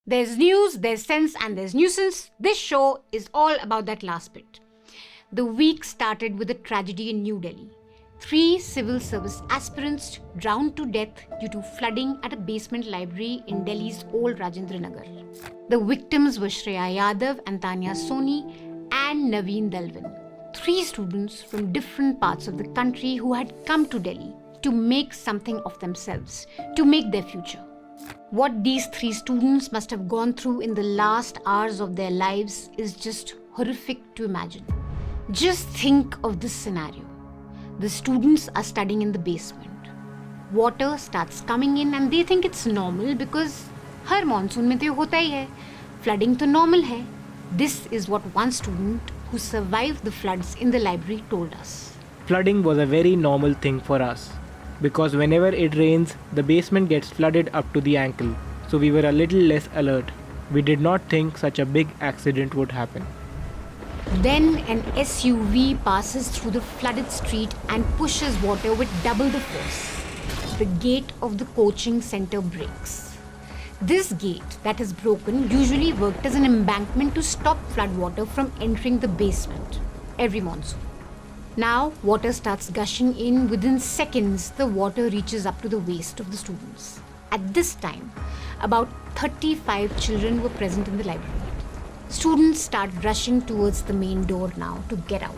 There's news, there's sense, and there's nuisance. This show is all about that last bit. The week started with a tragedy in New Delhi. 3 civil service aspirants drowned to death due to flooding at a basement library in Delhi's old Rajendra Nagar. The victims were Shreya Yadav and Tanya Soni and Naveen Dalwin, 3 students from different parts of the country who had come to Delhi to make something of themselves, to make their future. What these 3 students must have gone through in the last hours of their lives is just horrific to imagine. Just think of this scenario. The students are studying in the basement. Water starts coming in and they think it's normal because her monsoon में तो ये होता ही है. Flooding तो normal है. This is what one student who survived the floods in the library told us. Flooding was a very normal thing for us because whenever it rains, the basement gets flooded up to the ankle, so we were a little less alert. We did not think such a big accident would happen. Then an SUV passes through the flooded street and pushes water with double the force. The gate of the coaching center breaks. This gate that is broken usually worked as an embankment to stop flood water from entering the basement every monsoon. Now water starts gushing in. Within seconds, the water reaches up to the waist of the students. At this time, about 35 children were present in the library. Students start rushing towards the main door now to get out.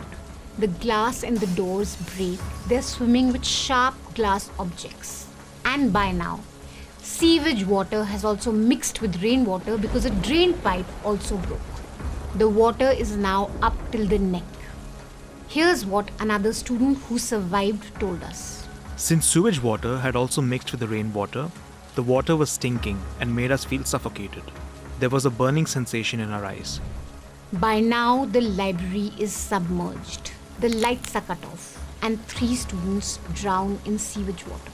The glass in the doors break. They're swimming with sharp glass objects. And by now, sewage water has also mixed with rainwater because a drain pipe also broke. The water is now up till the neck. Here's what another student who survived told us. Since sewage water had also mixed with the rainwater, the water was stinking and made us feel suffocated. There was a burning sensation in our eyes. By now, the library is submerged. The lights are cut off and 3 students drown in sewage water.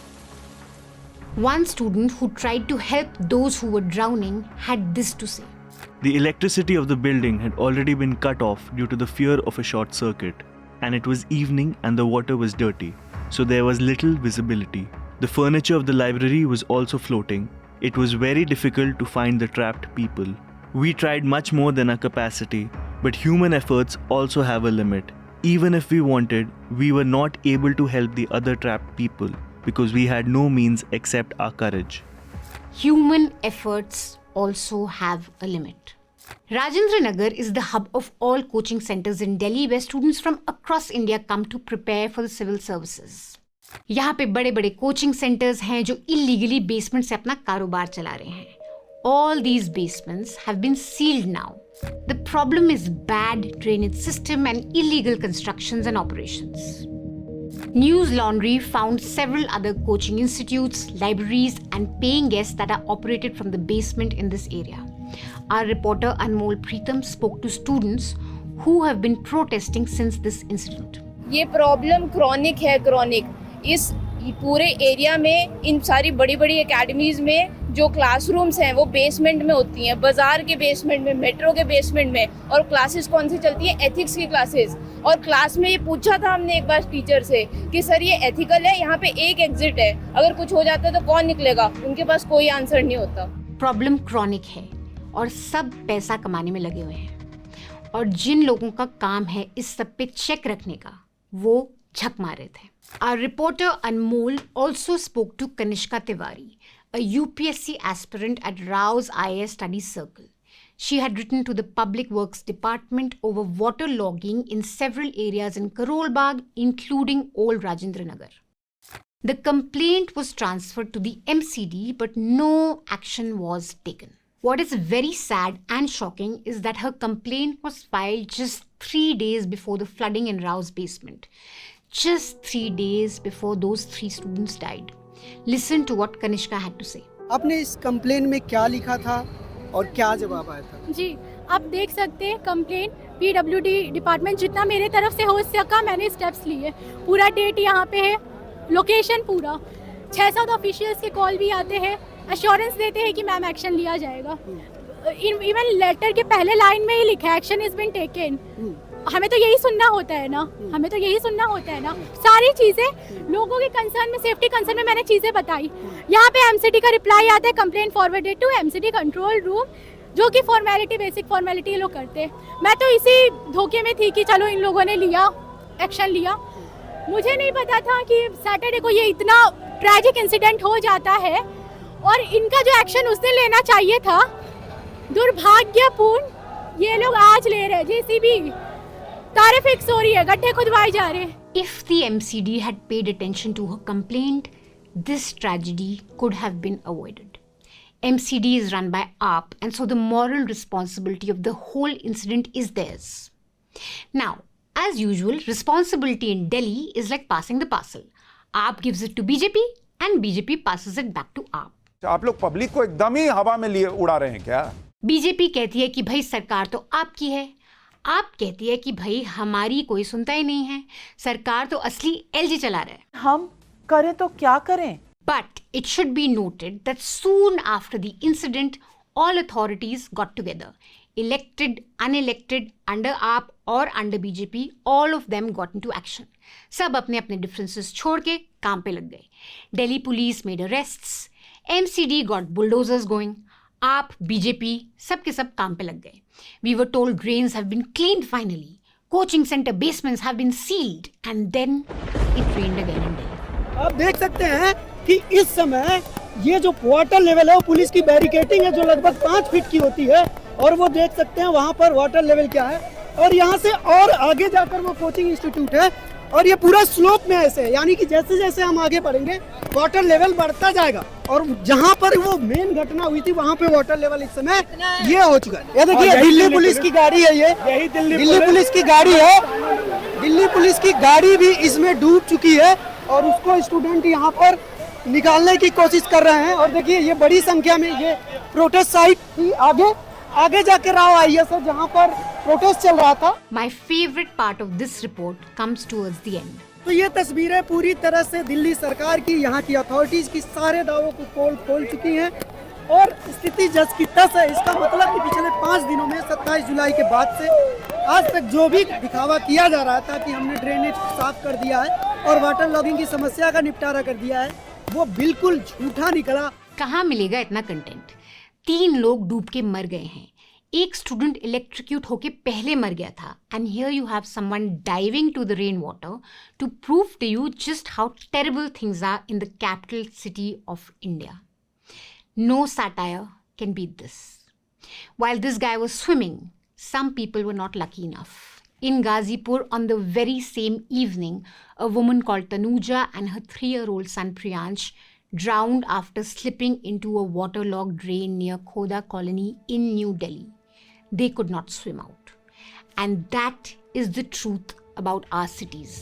One student who tried to help those who were drowning had this to say. The electricity of the building had already been cut off due to the fear of a short circuit, and it was evening and the water was dirty, so there was little visibility. The furniture of the library was also floating. It was very difficult to find the trapped people. We tried much more than our capacity, but human efforts also have a limit. Even if we wanted, we were not able to help the other trapped people because we had no means except our courage. Human efforts also have a limit. Rajendra Nagar is the hub of all coaching centers in Delhi where students from across India come to prepare for the civil services. यहाँ पे बड़े बड़े coaching centres हैं जो illegally basement से अपना कारोबार चला रहे हैं. All these basements have been sealed now. The problem is bad drainage system and illegal constructions and operations. News Laundry found several other coaching institutes, libraries, and paying guests that are operated from the basement in this area. Our reporter Anmol Preetham spoke to students who have been protesting since this incident. ये problem chronic है. इस पूरे area में इन सारी बड़ी बड़ी academies में जो क्लासरूम्स हैं वो बेसमेंट में होती हैं, बाजार के बेसमेंट में, मेट्रो के बेसमेंट में. और क्लासेस कौन सी चलती है? एथिक्स की क्लासेस. और क्लास में ये पूछा था हमने एक बार टीचर से कि सर ये एथिकल है, यहाँ पे एक एग्जिट है, अगर कुछ हो जाता है तो कौन निकलेगा? उनके पास कोई आंसर नहीं होता. प्रॉब्लम क्रॉनिक है और सब पैसा कमाने में लगे हुए हैं, और जिन लोगों का काम है इस सब पे चेक रखने का, वो झक मार रहे थे. Our reporter Anmol also spoke to Kanishka Tiwari, a UPSC aspirant at Rao's IAS Studies Circle. She had written to the Public Works Department over water logging in several areas in Karol Bagh, including Old Rajendra Nagar. The complaint was transferred to the MCD, but no action was taken. What is very sad and shocking is that her complaint was filed just 3 days before the flooding in Rao's basement. Just 3 days before those 3 students died. Listen to what Kanishka had to say. आपने इस complain में क्या लिखा था और क्या जवाब आया था? जी, आप देख सकते हैं कंप्लेन PWD डिपार्टमेंट जितना मेरे तरफ से हो सका मैंने स्टेप्स लिए. पूरा डेट यहाँ पे है, लोकेशन पूरा. 6-7 ऑफिशियल्स के कॉल भी आते हैं, अश्योरेंस देते हैं कि मैम एक्शन लिया जाएगा. इवन लेटर के पहले लाइन में ही लिखा है एक्शन इज बीन टेकन. हमें तो यही सुनना होता है ना, हमें तो यही सुनना होता है ना। सारी चीज़ें लोगों के कंसर्न में, सेफ्टी कंसर्न में मैंने चीज़ें बताई। यहाँ पे एमसीडी का रिप्लाई आता है, complaint forwarded to MCD control room, जो कि फॉर्मेलिटी, बेसिक फॉर्मेलिटी ये लोग करते हैं। मैं तो इसी धोखे में थी कि चलो इन लोगों ने लिया, एक्शन लिया। मुझे नहीं पता था कि सैटरडे को ये इतना ट्रैजिक इंसिडेंट हो जाता है और इनका जो एक्शन उसने लेना चाहिए था, दुर्भाग्यपूर्ण ये लोग आज ले रहे हैं। जेसीबी तारे फिक्स हो रही है, गड्ढे खुदवाए जा रहे हैं। If the MCD had paid attention to her complaint, this tragedy could have been avoided. MCD is run by AAP, and so the moral responsibility of the whole incident is theirs. Now, as usual, responsibility in Delhi is like passing the parcel. AAP gives it to BJP, and BJP passes it back to AAP. आप लोग public को एकदम ही हवा में लिए उड़ा रहे हैं क्या? बीजेपी कहती है कि भाई सरकार तो आपकी है, आप कहती है कि भाई हमारी कोई सुनता ही नहीं है, सरकार तो असली एलजी चला रहा है। हम करें तो क्या करें? But it should be noted that soon after the incident, all authorities got together. Elected, unelected, under AAP or under BJP, all of them got into action. सब अपने अपने differences छोड़ के काम पे लग गए. Delhi police made arrests. MCD got bulldozers going. AAP, BJP, सब के सब काम पे लग गए. We were told drains have been cleaned finally. Coaching center basements have been sealed. And then it rained again in Delhi. आप देख सकते हैं कि इस समय ये जो वाटर लेवल है वो पुलिस की बैरिकेडिंग है जो लगभग 5 फीट की होती है, और वो देख सकते हैं वहाँ पर वाटर लेवल क्या है, और यहाँ से और आगे जाकर वो कोचिंग इंस्टीट्यूट है, और ये पूरा स्लोप में ऐसे, यानी कि जैसे जैसे हम आगे बढ़ेंगे वाटर लेवल बढ़ता जाएगा, और जहाँ पर वो मेन घटना हुई थी वहाँ पे वाटर लेवल इस समय ये हो चुका है। ये देखिए दिल्ली पुलिस की गाड़ी है, ये दिल्ली पुलिस की गाड़ी है, दिल्ली पुलिस की गाड़ी भी इसमें डूब चुकी है, और उसको स्टूडेंट यहाँ पर निकालने की कोशिश कर रहे हैं। और देखिए ये बड़ी संख्या में ये प्रोटेस्ट साइट थी, आगे जाके राव IAS है जहाँ पर प्रोटेस्ट चल रहा था। My favorite part of this report comes towards the end. तो ये तस्वीरें पूरी तरह से दिल्ली सरकार की, यहाँ की अथॉरिटीज की सारे दावों को पोल खोल चुकी हैं, और स्थिति जस की तस है। इसका मतलब कि पिछले 5 दिनों में 27 जुलाई के बाद से आज तक जो भी दिखावा किया जा रहा था कि हमने ड्रेनेज साफ कर दिया है और वाटर लॉगिंग की समस्या का निपटारा कर दिया है, वो बिल्कुल झूठा निकला। कहाँ मिलेगा इतना कंटेंट? 3 लोग डूब के मर गए हैं, एक स्टूडेंट इलेक्ट्रिक्यूट होके पहले मर गया था, and here you have someone diving to the rain water to prove to you just how terrible things are in the capital city of India. No satire can beat this. While this guy was swimming, some people were not lucky enough. In Ghazipur, on the very same evening, a woman called Tanuja and her 3-year-old son Priyansh drowned after slipping into a waterlogged drain near Khoda Colony in New Delhi. They could not swim out. And that is the truth about our cities.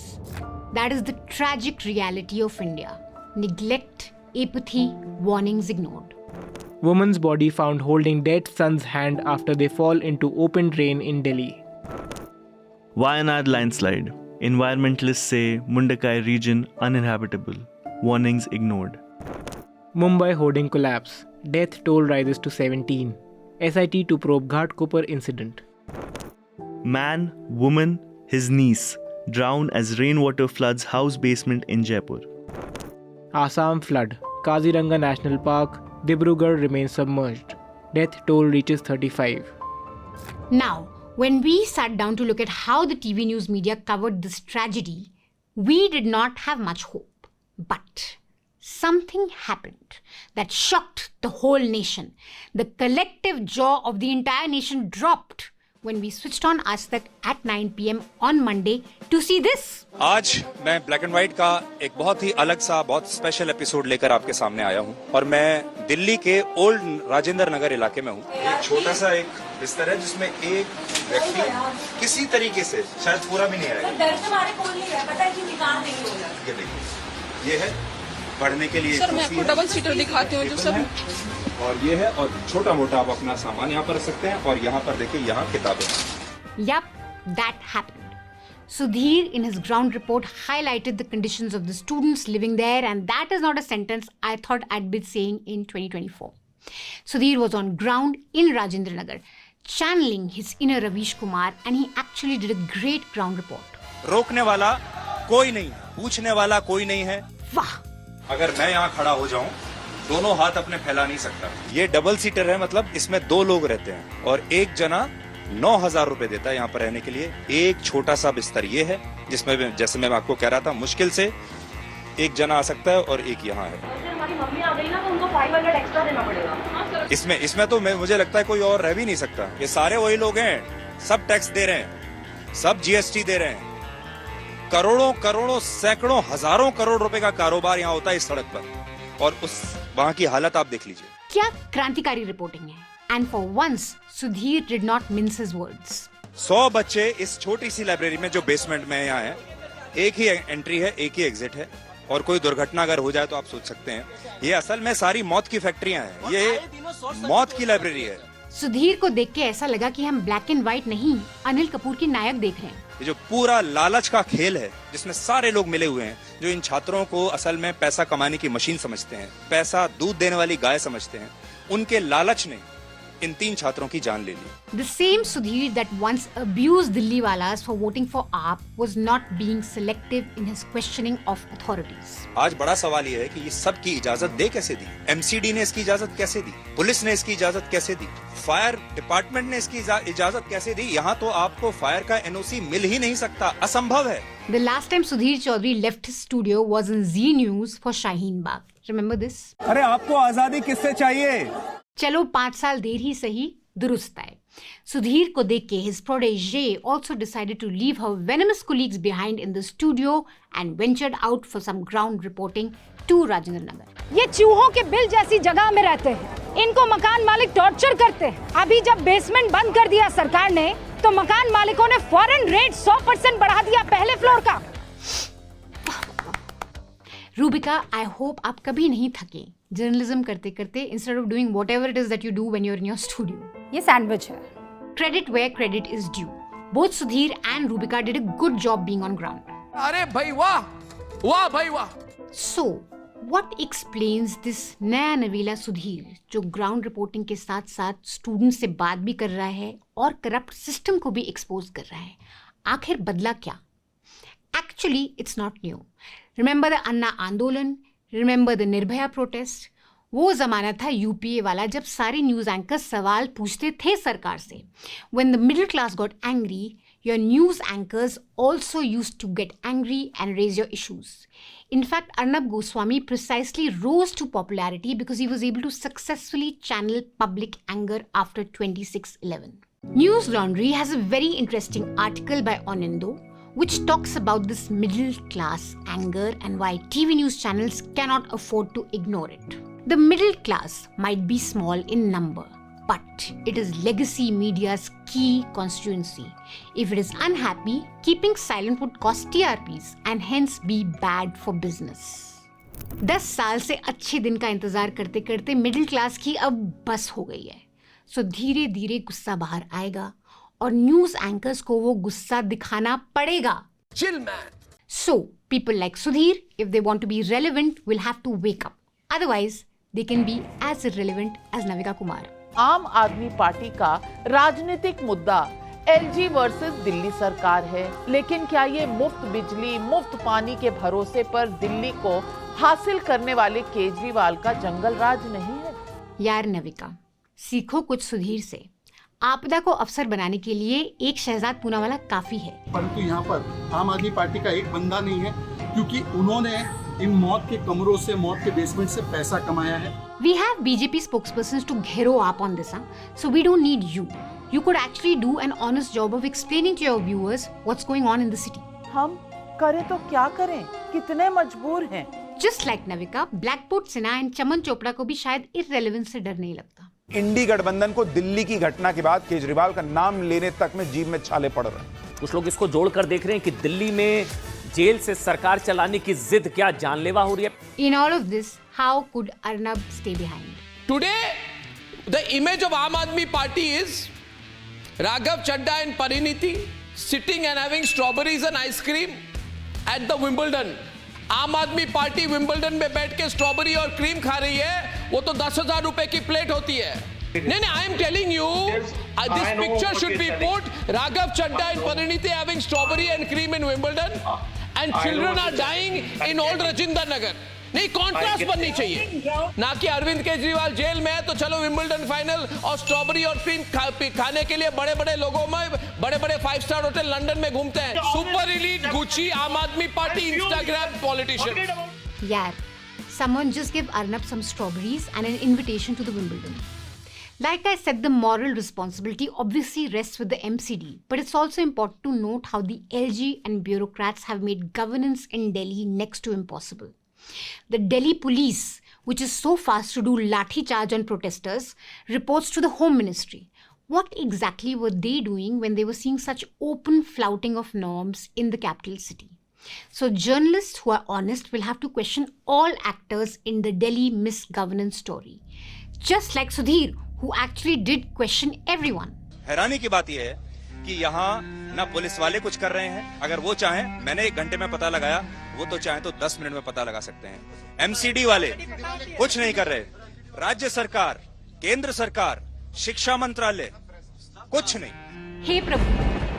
That is the tragic reality of India. Neglect, apathy, warnings ignored. Woman's body found holding dead son's hand after they fall into open drain in Delhi. Wayanad landslide. Environmentalists say Mundakai region uninhabitable. Warnings ignored. Mumbai hoarding collapse. Death toll rises to 17. SIT to probe Ghatkopar incident. Man, woman, his niece drown as rainwater floods house basement in Jaipur. Assam flood. Kaziranga National Park. Dibrugarh remains submerged. Death toll reaches 35. Now, when we sat down to look at how the TV news media covered this tragedy, we did not have much hope. But something happened that shocked the whole nation. The collective jaw of the entire nation dropped when we switched on Aaj Tak at 9 PM on Monday to see this. आज मैं black and white का एक बहुत ही अलग सा बहुत special episode लेकर आपके सामने आया हूँ, और मैं दिल्ली के ओल्ड राजेंद्र नगर इलाके में हूँ। एक छोटा सा एक बिस्तर है जिसमें एक व्यक्ति किसी तरीके से, शायद पूरा भी नहीं आएगा, ये देखिए, ये है पढ़ने के लिए। सर मैं आपको डबल सीटर दिखाती हूँ जो सब, और ये है, और छोटा मोटा आप अपना सामान यहाँ पर रख सकते हैं, और यहाँ पर देखिए यहाँ किताबें। Yup, that happened. Sudhir in his ground report highlighted the conditions of the students living there, and that is not a sentence I thought I'd be saying in 2024. Sudhir was on ground in Rajendra Nagar, channeling his inner Ravish Kumar, and he actually did a great ground report. रोकने वाला कोई नहीं, पूछने वाला कोई नहीं है। वाह! अगर मैं यहाँ खड़ा हो जाऊं, दोनों हाथ अपने फैला नहीं सकता। ये डबल सीटर है, मतलब इसमें 2 लोग रहते हैं और एक जना 9,000 रुपए देता है यहाँ पर रहने के लिए। एक छोटा सा बिस्तर ये है, जिसमें जैसे मैं आपको कह रहा था, मुश्किल से एक जना आ सकता है और एक यहाँ है। हमारी मम्मी आ गई ना तो उनको 500 एक्स्ट्रा देना पड़ेगा। इसमें तो मुझे लगता है कोई और रह भी नहीं सकता। ये सारे वही लोग हैं, सब टैक्स दे रहे हैं, सब GST दे रहे हैं। करोड़ों सैकड़ों हजारों करोड़ रुपए का कारोबार यहाँ होता है इस सड़क पर, और उस वहाँ की हालत आप देख लीजिए। क्या क्रांतिकारी रिपोर्टिंग है। And for once, Sudhir did not mince his words. 100 बच्चे इस छोटी सी लाइब्रेरी में जो बेसमेंट में यहाँ है, एक ही एंट्री है, एक ही एग्जिट है, और कोई दुर्घटना अगर हो जाए तो आप सोच सकते हैं ये असल में सारी मौत की फैक्ट्रियां हैं, ये मौत की लाइब्रेरी है। सुधीर को देख के ऐसा लगा कि हम ब्लैक एंड व्हाइट नहीं, अनिल कपूर की नायक देख रहे हैं। ये जो पूरा लालच का खेल है, जिसमें सारे लोग मिले हुए हैं, जो इन छात्रों को असल में पैसा कमाने की मशीन समझते हैं, पैसा दूध देने वाली गाय समझते हैं, उनके लालच ने इन 3 छात्रों की जान ले ली। The same Sudhir that once abused Dilliwalas for voting for AAP was not being selective in his questioning of authorities. आज बड़ा सवाल ये है कि ये सब की इजाजत दे कैसे दी? MCD ने इसकी इजाजत कैसे दी? पुलिस ने इसकी इजाजत कैसे दी? फायर डिपार्टमेंट ने इसकी इजाजत कैसे दी? यहाँ तो आपको फायर का NOC मिल ही नहीं सकता, असंभव है। The last time Sudhir Chaudhary left his studio was in Z News for Shaheen Bagh. Remember this? अरे आपको आजादी किससे चाहिए? चलो 5 साल देर ही सही, दुरुस्त आए। सुधीर को देख के his protege also decided to leave her venomous colleagues behind in the studio and ventured out for some ground reporting to Rajendra Nagar. ये चूहों के बिल जैसी जगह में रहते हैं, इनको मकान मालिक टॉर्चर करते हैं। अभी जब बेसमेंट बंद कर दिया सरकार ने, तो मकान मालिकों ने फॉरेन रेट 100% बढ़ा दिया पहले फ्लोर का। रूबिका, आई होप आप कभी नहीं थके जर्नलिज्म करते करते, instead of doing whatever it is that you do when you are in your studio. ये सैंडविच है। Credit where credit is due. Both Sudhir and Rubika did a good job being on ground. अरे भाई वाह, वाह भाई वाह। So, what explains this नया नवीला सुधीर जो ग्राउंड रिपोर्टिंग के साथ साथ स्टूडेंट से बात भी कर रहा है और करप्ट सिस्टम को भी एक्सपोज कर रहा है? आखिर बदला क्या? Actually, it's not new. Remember the अन्ना आंदोलन? Remember the Nirbhaya protest? वो ज़माना था यूपीए वाला जब सारे न्यूज़ एंकर सवाल पूछते थे सरकार से। When the middle class got angry, your news anchors also used to get angry and raise your issues. In fact, Arnab Goswami precisely rose to popularity because he was able to successfully channel public anger after 26/11. News Laundry has a very interesting article by Onindo which talks about this middle class anger and why TV news channels cannot afford to ignore it. The middle class might be small in number, but it is legacy media's key constituency. If it is unhappy, keeping silent would cost TRPs and hence be bad for business. 10 साल से अच्छे दिन का इंतजार करते करते middle class की अब बस हो गई है। सो धीरे धीरे गुस्सा बाहर आएगा और न्यूज एंकर्स को वो गुस्सा दिखाना पड़ेगा। Chill man. So people like Sudhir, if they want to be relevant, will have to wake up. Otherwise, they can be as irrelevant as Navika Kumar. आम आदमी पार्टी का राजनीतिक मुद्दा LG वर्सेस दिल्ली सरकार है, लेकिन क्या ये मुफ्त बिजली, मुफ्त पानी के भरोसे पर दिल्ली को हासिल करने वाले केजरीवाल का जंगल राज नहीं है? यार नविका, सीखो कुछ सुधीर से। आपदा को अवसर बनाने के लिए एक शहजाद पूनावाला काफी है, परंतु यहाँ पर आम आदमी पार्टी का एक बंदा नहीं है, क्योंकि उन्होंने इन मौत के कमरों से, मौत के बेसमेंट से पैसा कमाया है। We have BJP spokespersons to घेरो up on this, so we don't need you. You could actually do an honest job of explaining to your viewers what's going on in the city. हम करें तो क्या करें? कितने मजबूर हैं? Just like Navika, Blackport Sinha and चमन चोपड़ा को भी शायद irrelevance से डर नहीं लगता। इंडी गठबंधन को दिल्ली की घटना के बाद केजरीवाल का नाम लेने तक में जीभ में छाले पड़ रहे हैं। कुछ लोग इसको जोड़कर देख रहे हैं कि दिल्ली में जेल से सरकार चलाने की जिद क्या जानलेवा हो रही है। In all of this, how could Arnab stay behind? Today, the image of Aam Aadmi Party is Raghav Chadda and Pariniti sitting and having strawberries and ice cream at the Wimbledon. आम आदमी party Wimbledon में बैठ के strawberry और cream खा रही है, वो तो 10,000 रुपए की प्लेट होती है। No, I am telling you, this picture should be put. Raghav Chadda and Pariniti having strawberry and cream in Wimbledon, and children are dying in old Rajinder Nagar. नहीं, कॉन्ट्रास्ट बननी चाहिए, ना कि अरविंद केजरीवाल जेल में है तो चलो विंबलडन फाइनल और स्ट्रॉबेरी और क्रीम खाने के लिए बड़े बड़े लोगों में बड़े बड़े 5-स्टार होटल लंदन में घूमते हैं. सुपर एलीट गुची आम आदमी पार्टी इंस्टाग्राम पॉलिटिशियन. यार, someone just give Arnab some strawberries and an invitation to the Wimbledon. Like I said, the moral responsibility obviously rests with the MCD, but it's also important to note how the LG and bureaucrats have made governance in Delhi next to impossible. The Delhi police, which is so fast to do lathi charge on protesters, reports to the Home Ministry. What exactly were they doing when they were seeing such open flouting of norms in the capital city? So journalists who are honest will have to question all actors in the Delhi misgovernance story. Just like Sudhir, who actually did question everyone. हैरानी की बात यह है कि यहाँ ना police वाले कुछ कर रहे हैं. अगर वो चाहें, मैंने 1 घंटे में पता लगाया, वो तो चाहें तो 10 मिनट में पता लगा सकते हैं. एमसीडी वाले कुछ नहीं कर रहे. राज्य सरकार, केंद्र सरकार, शिक्षा मंत्रालय कुछ नहीं. हे प्रभु,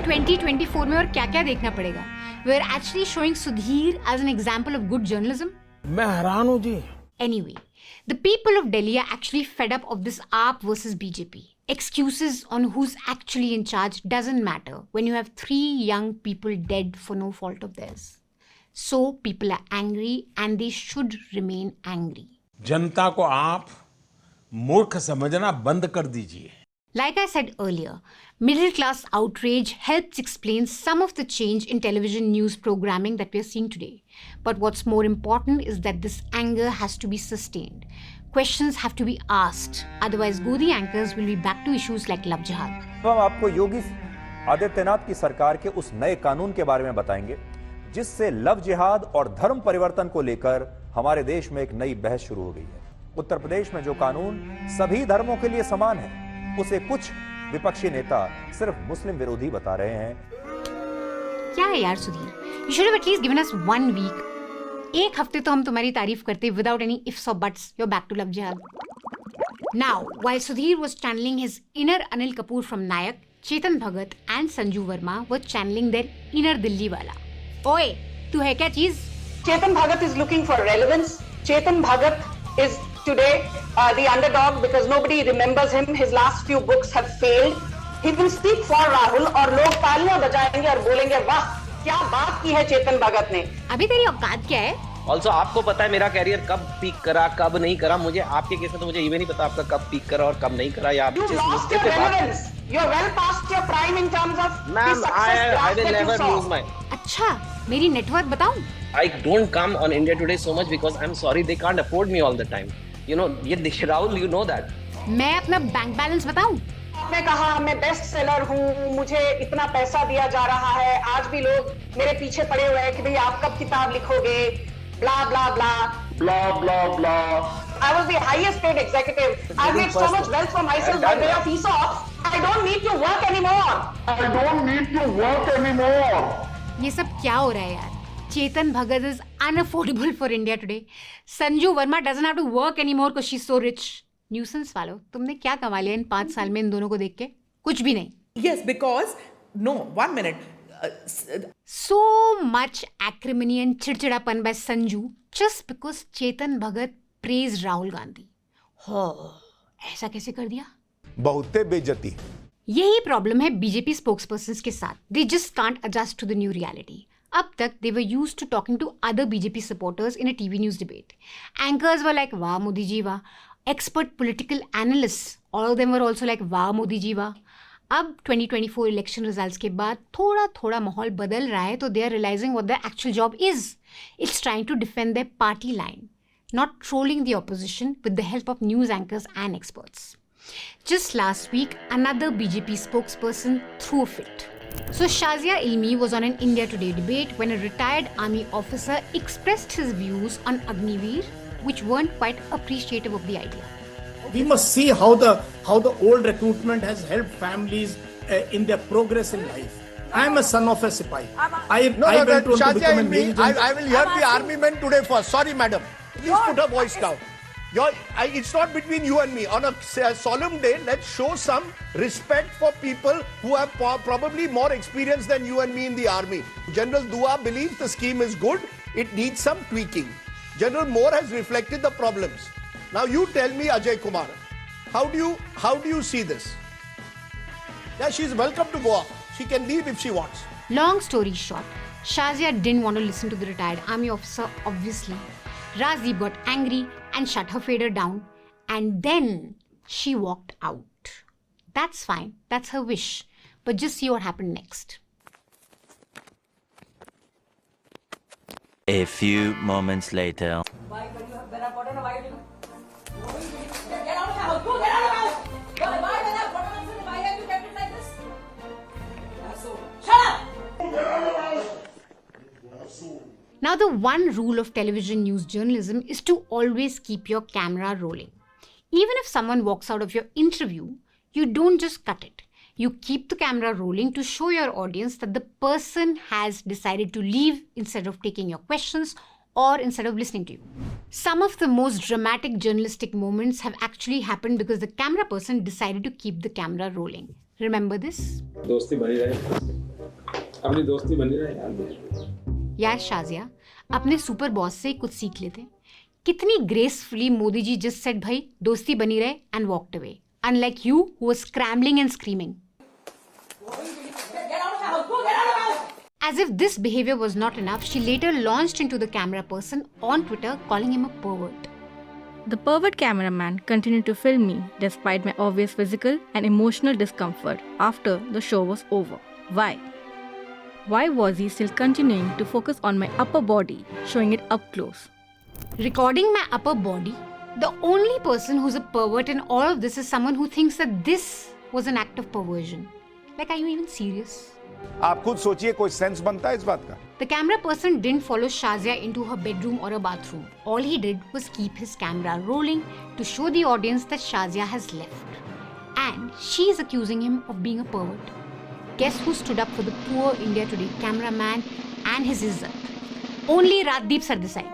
2024 में और क्या क्या देखना पड़ेगा. We are actually showing Sudhir as an example of good journalism. मैं हैरान हूँ जी. Anyway, the people of Delhi are actually fed up of this AAP versus BJP. Excuses on who's actually in charge doesn't matter when you have 3 young people dead for no fault of theirs. So people are angry and they should remain angry. जनता को आप मूर्ख समझना बंद कर दीजिए. Like I said earlier, middle class outrage helps explain some of the change in television news programming that we are seeing today. But what's more important is that this anger has to be sustained. Questions have to be asked. Otherwise, Godi anchors will be back to issues like love jihad. हम आपको योगी आदित्यनाथ की सरकार के उस नए कानून के बारे में बताएंगे जिससे लव जिहाद और धर्म परिवर्तन को लेकर हमारे देश में एक नई बहस शुरू हो गई है. उत्तर प्रदेश में जो कानून सभी धर्मों के लिए समान है, उसे कुछ विपक्षी नेता सिर्फ मुस्लिम विरोधी बता रहे हैं. क्या है यार Sudhir? You should have at least given us 1 week. 1 हफ्ते तो हम तुम्हारी तारीफ करते without any ifs or buts. You're back to love jihad. Now, while Sudhir was channeling his inner Anil Kapoor from Nayak, Chetan Bhagat and Sanju Verma were channeling their inner Dilli wala. Oye, tu hai kya cheez? Chetan Bhagat is looking for relevance. Chetan Bhagat is today the underdog because nobody remembers him. His last few books have failed. He will speak for Rahul और लोग तालियां बजाएंगे और बोलेंगे वाह क्या बात की है चेतन भगत ने. अभी तेरी औकात क्या है? ऑल्सो आपको पता है मेरा कैरियर कब पीक करा कब नहीं करा. मुझे आपके केस में तो मुझे ये भी नहीं पता आपका कब पीक करा और कब नहीं करा. या आप जिस मुद्दे पे बात You're well past your prime in terms of the success I will never lose my. अच्छा, मेरी नेटवर्क बताऊं? I don't come on India Today so much because I'm sorry they can't afford me all the time. You know, ये Rahul, you know that. मैं अपना bank balance बताऊं? आपने कहा मैं बेस्ट सेलर हूँ, मुझे इतना पैसा दिया जा रहा है. आज भी लोग मेरे पीछे पड़े हुए हैं कि भाई आप कब किताब लिखोगे. Blah blah blah. Blah blah blah. I was the highest paid executive. I made so much wealth for myself by way of ESOP. I don't need to work anymore. I don't need to work anymore. ये सब क्या हो रहा है यार? Chetan Bhagat is unaffordable for India today. Sanju Verma doesn't have to work anymore because she's so rich. Nuisance वालों, तुमने क्या कमा लिया इन 5 साल में इन दोनों को देख के? कुछ भी नहीं. Yes, because no, 1 minute. So much acrimony and चिड़चिड़ापन by Sanju just because Chetan Bhagat praised Rahul Gandhi. हो, ऐसा कैसे कर दिया? बहुते बेइज्जती. यही प्रॉब्लम है बीजेपी स्पोक्सपर्सन्स के साथ. They just can't adjust to the new reality. अब तक they were used to talking to other BJP supporters in a TV news debate. Anchors were like, वाह मोदी जी वाह. Expert political analysts, all of them were also like, वाह मोदी जी वाह. अब 2024 election results के बाद थोड़ा थोड़ा माहौल बदल रहा है तो they are realizing what their actual job is. It's trying to defend their party line, not trolling the opposition with the help of news anchors and experts. Just last week, another BJP spokesperson threw a fit. So Shazia Ilmi was on an India Today debate when a retired army officer expressed his views on Agniveer, which weren't quite appreciative of the idea. We must see how the old recruitment has helped families in their progress in life. I am a son of a Sipahi. I went on to become a Navy general. I will hear the army men today first. Sorry, madam. Please put her voice down. It's not between you and me. On a solemn day, let's show some respect for people who have probably more experience than you and me in the army. General Dua believes the scheme is good. It needs some tweaking. General Moore has reflected the problems. Now you tell me, Ajay Kumar, how do you see this? Yeah, she's welcome to go up. She can leave if she wants. Long story short, Shazia didn't want to listen to the retired army officer, obviously. Razdeep got angry and shut her fader down, and then she walked out. That's fine, that's her wish, but just see what happened next. A few moments later. Now, the one rule of television news journalism is to always keep your camera rolling. Even if someone walks out of your interview, you don't just cut it. You keep the camera rolling to show your audience that the person has decided to leave instead of taking your questions or instead of listening to you. Some of the most dramatic journalistic moments have actually happened because the camera person decided to keep the camera rolling. Remember this? दोस्ती बनी रहे, अपनी दोस्ती बनी रहे यार। यार शाजिया, अपने सुपर बॉस से कुछ सीख लेते। कितनी gracefully Modi ji just said भाई दोस्ती बनी रहे and walked away, unlike you who was scrambling and screaming. As if this behavior was not enough, she later launched into the camera person on Twitter calling him a pervert. The pervert cameraman continued to film me despite my obvious physical and emotional discomfort after the show was over. Why? Why was he still continuing to focus on my upper body, showing it up close? Recording my upper body? The only person who's a pervert in all of this is someone who thinks that this was an act of perversion. Like, are you even serious? आप खुद सोचिए, कोई sense बनता है इस बात का? The camera person didn't follow Shazia into her bedroom or a bathroom. All he did was keep his camera rolling to show the audience that Shazia has left. And she is accusing him of being a pervert. Guess who stood up for the poor India Today cameraman and his izzat? Only Razdeep Sardesai.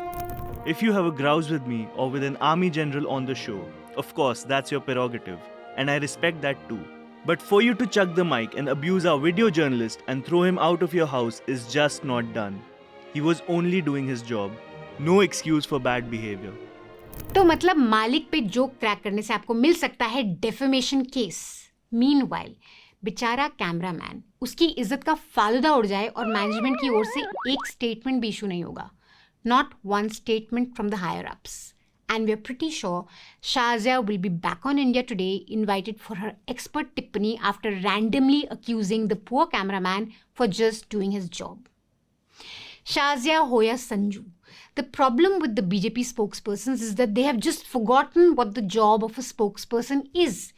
If you have a grouse with me or with an army general on the show, of course that's your prerogative, and I respect that too. But for you to chuck the mic and abuse our video journalist and throw him out of your house is just not done. He was only doing his job. No excuse for bad behavior. तो मतलब मालिक पे joke crack करने से आपको मिल सकता है defamation case. Meanwhile, बेचारा कैमरामैन, उसकी इज्जत का फालूदा उड़ जाए और मैनेजमेंट की ओर से एक स्टेटमेंट भी इशू नहीं होगा. Not one statement from the higher ups. And we're pretty sure Shazia will be back on India Today, invited for her expert tippani after randomly accusing the poor cameraman for just doing his job. Shazia Hoya Sanju. The problem with the BJP spokespersons is that they have just forgotten what the job of a spokesperson is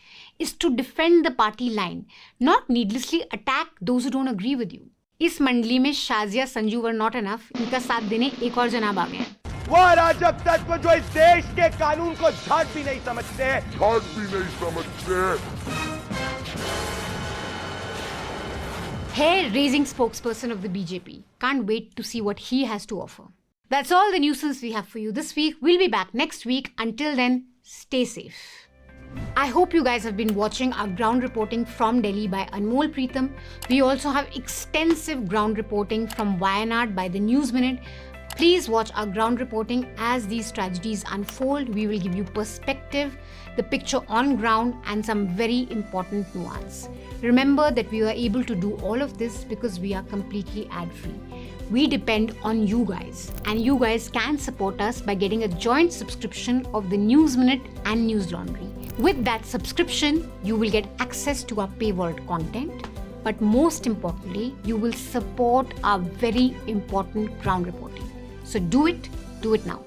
to defend the party line, not needlessly attack those who don't agree with you. इस मंडली में Shazia Sanju were not enough, इनका साथ देने एक और जनाब आ गए. वो अराजक तत्व जो इस देश के कानून को झाट भी नहीं समझते. Hair-raising spokesperson of the BJP. Can't wait to see what he has to offer. That's all the nuisance we have for you this week. We'll be back next week. Until then, stay safe. I hope you guys have been watching our ground reporting from Delhi by Anmol Preetham. We also have extensive ground reporting from Wayanad by the News Minute. Please watch our ground reporting as these tragedies unfold. We will give you perspective, the picture on ground, and some very important nuance. Remember that we are able to do all of this because we are completely ad-free. We depend on you guys, and you guys can support us by getting a joint subscription of the News Minute and News Laundry. With that subscription, you will get access to our paywalled content, but most importantly, you will support our very important ground reporting. So do it now.